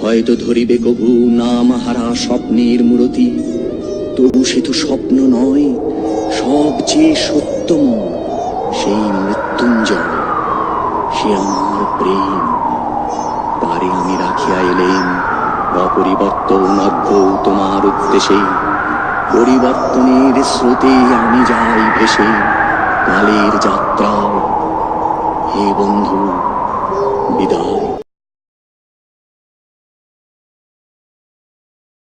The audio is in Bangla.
হয়তো ধরিবে কভু নাম হারা স্বপ্নের মূরতি, তবু সে তো স্বপ্ন নয়, সবচেয়ে সত্যম সেই মৃত্যুঞ্জয়, সে আমার প্রেম। তারে আমি রাখিয়া এলেম অপরিবর্তন অদ্ভুত তোমার উদ্দেশে, পরিবর্তনের স্রোতে আমি যাই ভেসে কালের যাত্রায়। হে বন্ধু, বিদায়।